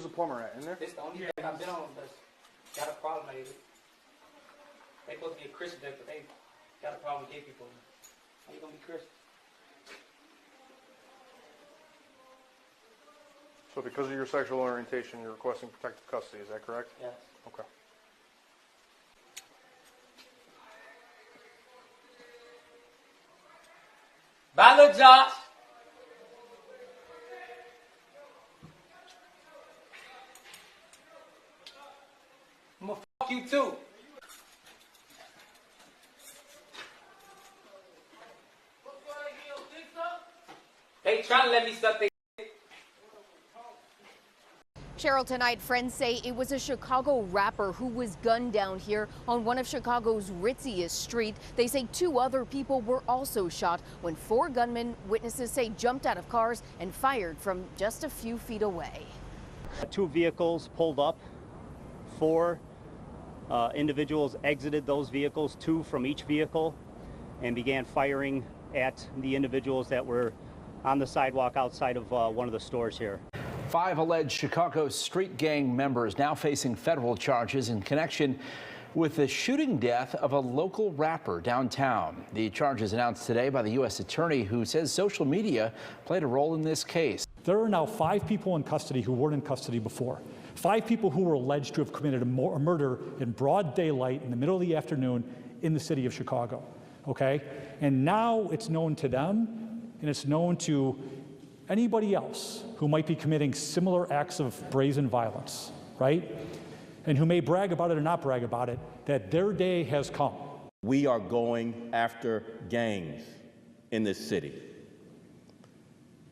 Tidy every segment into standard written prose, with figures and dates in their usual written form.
Where's the plumber at? In there? This the only thing I've been on that's got a problem lately. They supposed to be a Christian, but they got a problem with gay people. How you gonna be Christian? So because of your sexual orientation, you're requesting protective custody, is that correct? Yes. Okay. Bye, little Josh. I'm gonna fuck you too. They trying to let me suck their. Cheryl, tonight, friends say it was a Chicago rapper who was gunned down here on one of Chicago's ritziest streets. They say 2 other people were also shot when 4 gunmen, witnesses say, jumped out of cars and fired from just a few feet away. 2 vehicles pulled up. 4 individuals exited those vehicles, 2 from each vehicle, and began firing at the individuals that were on the sidewalk outside of one of the stores here. 5 alleged Chicago street gang members now facing federal charges in connection with the shooting death of a local rapper downtown. The charges announced today by the U.S. attorney, who says social media played a role in this case. There are now 5 people in custody who weren't in custody before. 5 people who were alleged to have committed a murder in broad daylight in the middle of the afternoon in the city of Chicago. Okay? And now it's known to them, and it's known to anybody else who might be committing similar acts of brazen violence, right? And who may brag about it or not brag about it, that their day has come. We are going after gangs in this city.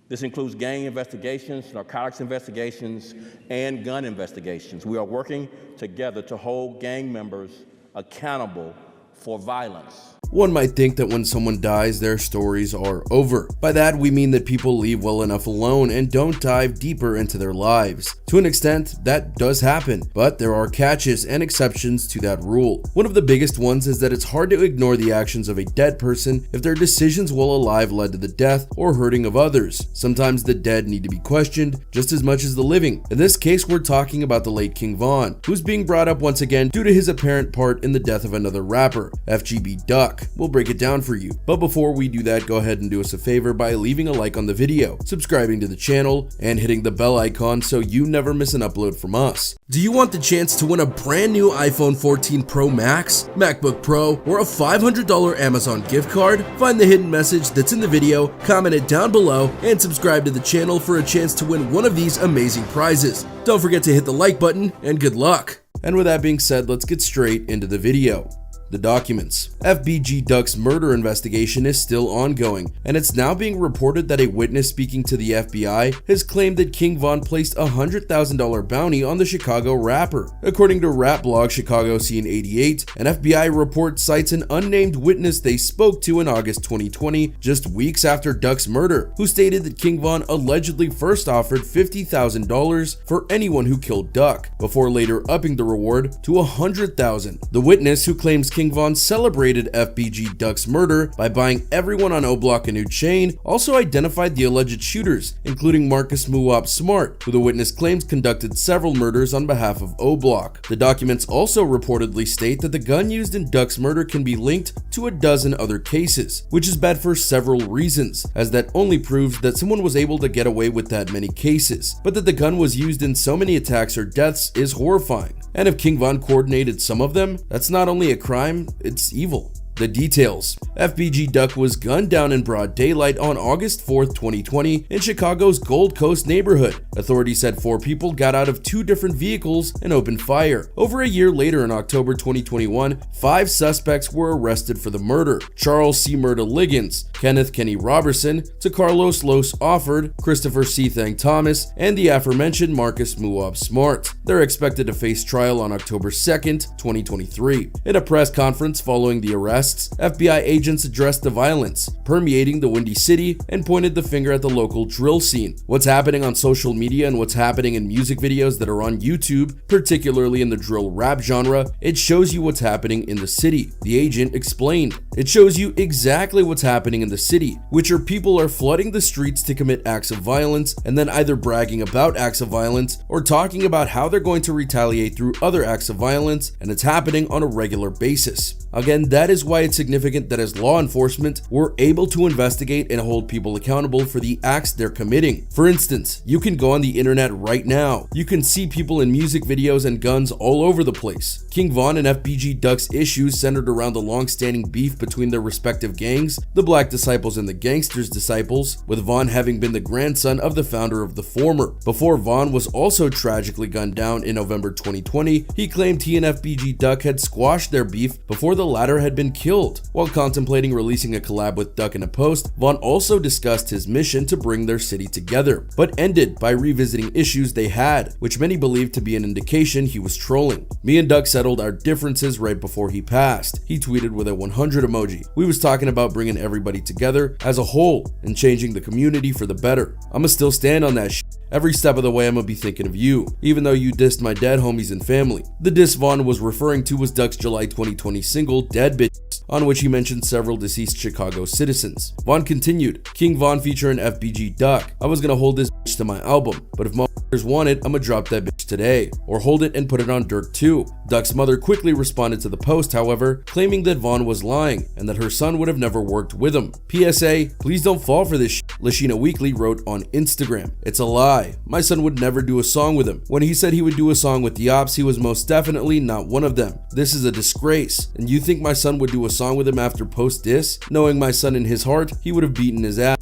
This includes gang investigations, narcotics investigations, and gun investigations. We are working together to hold gang members accountable for violence. One might think that when someone dies, their stories are over. By that, we mean that people leave well enough alone and don't dive deeper into their lives. To an extent, that does happen, but there are catches and exceptions to that rule. One of the biggest ones is that it's hard to ignore the actions of a dead person if their decisions while alive led to the death or hurting of others. Sometimes the dead need to be questioned just as much as the living. In this case, we're talking about the late King Von, who's being brought up once again due to his apparent part in the death of another rapper, FBG Duck. We'll break it down for you. But before we do that, go ahead and do us a favor by leaving a like on the video, subscribing to the channel, and hitting the bell icon so you never miss an upload from us. Do you want the chance to win a brand new iPhone 14 Pro Max, MacBook Pro, or a $500 Amazon gift card? Find the hidden message that's in the video, comment it down below, and subscribe to the channel for a chance to win one of these amazing prizes. Don't forget to hit the like button, and good luck. And with that being said, let's get straight into the video. The documents. FBG Duck's murder investigation is still ongoing, and it's now being reported that a witness speaking to the FBI has claimed that King Von placed a $100,000 bounty on the Chicago rapper. According to rap blog Chicago Scene 88, an FBI report cites an unnamed witness they spoke to in August 2020, just weeks after Duck's murder, who stated that King Von allegedly first offered $50,000 for anyone who killed Duck, before later upping the reward to $100,000. The witness, who claims King Von celebrated FBG Duck's murder by buying everyone on O Block a new chain, also identified the alleged shooters, including Marcus Muwop Smart, who the witness claims conducted several murders on behalf of O Block. The documents also reportedly state that the gun used in Duck's murder can be linked to a dozen other cases, which is bad for several reasons, as that only proves that someone was able to get away with that many cases, but that the gun was used in so many attacks or deaths is horrifying. And if King Von coordinated some of them, that's not only a crime, it's evil. The details. FBG Duck was gunned down in broad daylight on August 4th, 2020 in Chicago's Gold Coast neighborhood. Authorities said 4 people got out of 2 different vehicles and opened fire. Over a year later, in October 2021, 5 suspects were arrested for the murder. Charles C. Murda Liggins, Kenneth Kenny Robertson, to Carlos Los Offord, Christopher C. Thang Thomas, and the aforementioned Marcus Muwop Smart. They're expected to face trial on October 2nd, 2023. In a press conference following the arrest, arrests, FBI agents addressed the violence permeating the Windy City and pointed the finger at the local drill scene. What's happening on social media and what's happening in music videos that are on YouTube, particularly in the drill rap genre, it shows you what's happening in the city. The agent explained. It shows you exactly what's happening in the city, which are people are flooding the streets to commit acts of violence and then either bragging about acts of violence or talking about how they're going to retaliate through other acts of violence, and it's happening on a regular basis. Again, that is why it's significant that as law enforcement, we're able to investigate and hold people accountable for the acts they're committing. For instance, you can go on the internet right now. You can see people in music videos and guns all over the place. King Von and FBG Duck's issues centered around the long-standing beef between their respective gangs, the Black Disciples and the Gangsters Disciples, with Von having been the grandson of the founder of the former. Before Von was also tragically gunned down in November 2020, he claimed he and FBG Duck had squashed their beef before the latter had been killed. While contemplating releasing a collab with Duck in a post, Von also discussed his mission to bring their city together, but ended by revisiting issues they had, which many believed to be an indication he was trolling. Me and Duck settled our differences right before he passed. He tweeted with a 100 emoji. We was talking about bringing everybody together as a whole and changing the community for the better. I'ma still stand on that shit. Every step of the way, I'ma be thinking of you, even though you dissed my dead homies and family. The diss Von was referring to was Duck's July 2020 single, Dead Bitches, on which he mentioned several deceased Chicago citizens. Von continued, King Von featuring FBG Duck. I was gonna hold this bitch to my album, but if motherfuckers want it, I'ma drop that bitch today, or hold it and put it on Durk too. Duck's mother quickly responded to the post, however, claiming that Von was lying and that her son would have never worked with him. PSA, please don't fall for this shit, Lashina Weekly wrote on Instagram. It's a lie. My son would never do a song with him. When he said he would do a song with the Ops, he was most definitely not one of them. This is a disgrace. And you think my son would do a song with him after post diss? Knowing my son in his heart, he would have beaten his ass.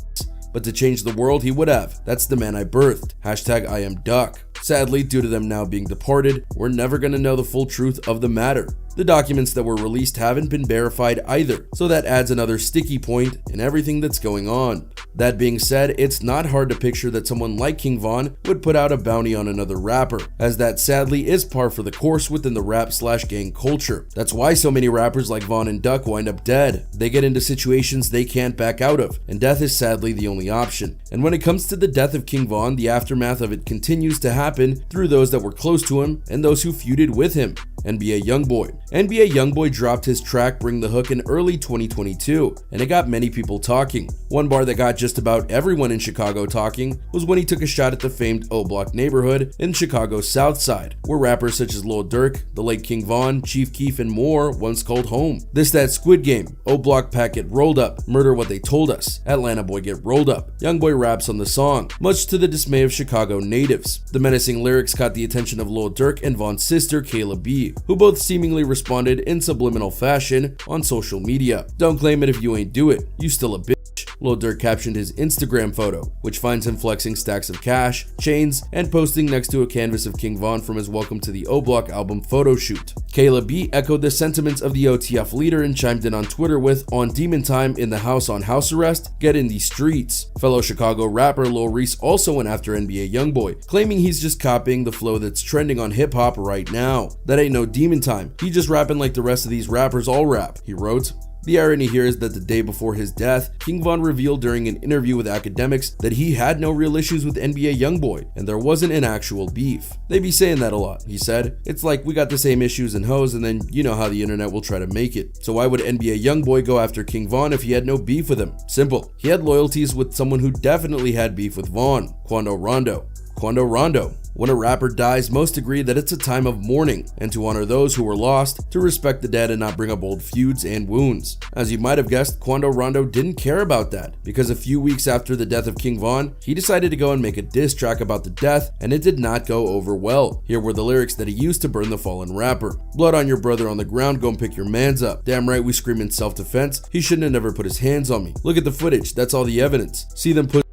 But to change the world, he would have. That's the man I birthed. Hashtag I am Duck. Sadly, due to them now being departed, we're never gonna know the full truth of the matter. The documents that were released haven't been verified either, so that adds another sticky point in everything that's going on. That being said, it's not hard to picture that someone like King Von would put out a bounty on another rapper, as that sadly is par for the course within the rap/gang culture. That's why so many rappers like Von and Duck wind up dead. They get into situations they can't back out of, and death is sadly the only option. And when it comes to the death of King Von, the aftermath of it continues to happen through those that were close to him and those who feuded with him. NBA YoungBoy. NBA YoungBoy dropped his track Bring the Hook in early 2022, and it got many people talking. One bar that got just about everyone in Chicago talking was when he took a shot at the famed O Block neighborhood in Chicago's South Side, where rappers such as Lil Durk, the late King Von, Chief Keef, and more once called home. This that Squid Game, O Block pack get rolled up, murder what they told us, Atlanta boy get rolled up. YoungBoy raps on the song, much to the dismay of Chicago natives. The menacing lyrics caught the attention of Lil Durk and Von's sister Kayla B, who both seemingly responded in subliminal fashion on social media. Don't claim it if you ain't do it, you still a bitch. Lil Durk captioned his Instagram photo, which finds him flexing stacks of cash, chains, and posting next to a canvas of King Von from his Welcome to the O Block album photo shoot. Kayla B echoed the sentiments of the OTF leader and chimed in on Twitter with, on demon time in the house on house arrest, get in these streets. Fellow Chicago rapper Lil Reese also went after NBA YoungBoy, claiming he's just copying the flow that's trending on hip hop right now. That ain't no demon time, he just rapping like the rest of these rappers all rap, he wrote. The irony here is that the day before his death, King Von revealed during an interview with academics that he had no real issues with NBA YoungBoy, and there wasn't an actual beef. They be saying that a lot, he said. It's like we got the same issues and hoes, and then you know how the internet will try to make it. So why would NBA YoungBoy go after King Von if he had no beef with him? Simple. He had loyalties with someone who definitely had beef with Von, Quando Rondo. Quando Rondo. When a rapper dies, most agree that it's a time of mourning and to honor those who were lost, to respect the dead and not bring up old feuds and wounds. As you might have guessed, Quando Rondo didn't care about that, because a few weeks after the death of King Von, he decided to go and make a diss track about the death, and it did not go over well. Here were the lyrics that he used to burn the fallen rapper. Blood on your brother on the ground, go and pick your mans up. Damn right we scream in self-defense, he shouldn't have never put his hands on me. Look at the footage, that's all the evidence. See them put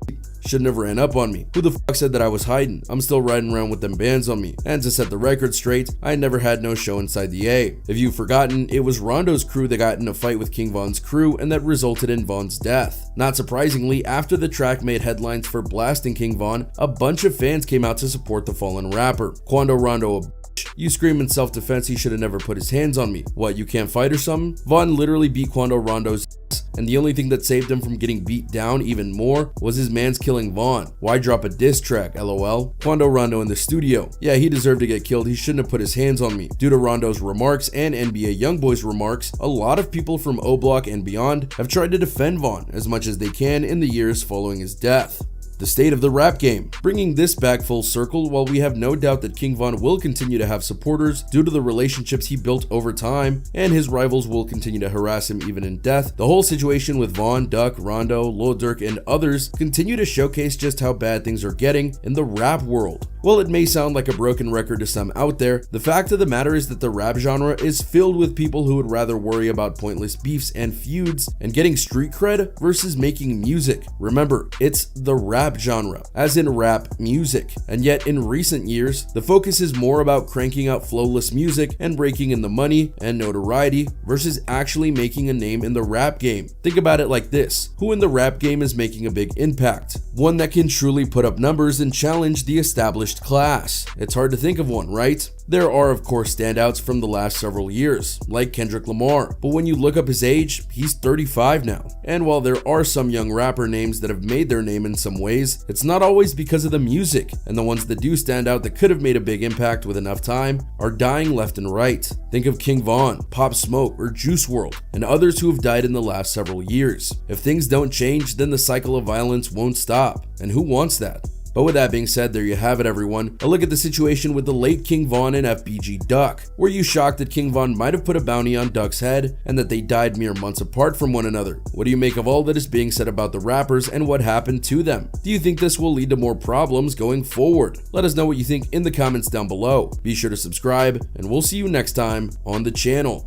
shouldn't have ran up on me. Who the fuck said that I was hiding? I'm still riding around with them bands on me. And to set the record straight, I never had no show inside the A. If you've forgotten, it was Rondo's crew that got in a fight with King Von's crew and that resulted in Von's death. Not surprisingly, after the track made headlines for blasting King Von, a bunch of fans came out to support the fallen rapper. Quando Rondo a bitch. You scream in self-defense he should have never put his hands on me. What, you can't fight or something? Vaughn literally beat Quando Rondo's ass, and the only thing that saved him from getting beat down even more was his man's killing Vaughn. Why drop a diss track, lol? Quando Rondo in the studio. Yeah, he deserved to get killed. He shouldn't have put his hands on me. Due to Rondo's remarks and NBA YoungBoy's remarks, a lot of people from O Block and beyond have tried to defend Vaughn as much as they can in the years following his death. The state of the rap game. Bringing this back full circle, while we have no doubt that King Von will continue to have supporters due to the relationships he built over time, and his rivals will continue to harass him even in death, the whole situation with Von, Duck, Rondo, Lil Durk, and others continue to showcase just how bad things are getting in the rap world. While it may sound like a broken record to some out there, the fact of the matter is that the rap genre is filled with people who would rather worry about pointless beefs and feuds and getting street cred versus making music. Remember, it's the rap genre, as in rap music. And yet in recent years, the focus is more about cranking out flowless music and raking in the money and notoriety versus actually making a name in the rap game. Think about it like this: who in the rap game is making a big impact? One that can truly put up numbers and challenge the established class. It's hard to think of one, right? There are of course standouts from the last several years, like Kendrick Lamar, but when you look up his age, he's 35 now. And while there are some young rapper names that have made their name in some ways, it's not always because of the music, and the ones that do stand out that could have made a big impact with enough time are dying left and right. Think of King Von, Pop Smoke, or Juice WRLD, and others who have died in the last several years. If things don't change, then the cycle of violence won't stop, and who wants that? But with that being said, there you have it everyone. A look at the situation with the late King Von and FBG Duck. Were you shocked that King Von might have put a bounty on Duck's head and that they died mere months apart from one another? What do you make of all that is being said about the rappers and what happened to them? Do you think this will lead to more problems going forward? Let us know what you think in the comments down below. Be sure to subscribe, and we'll see you next time on the channel.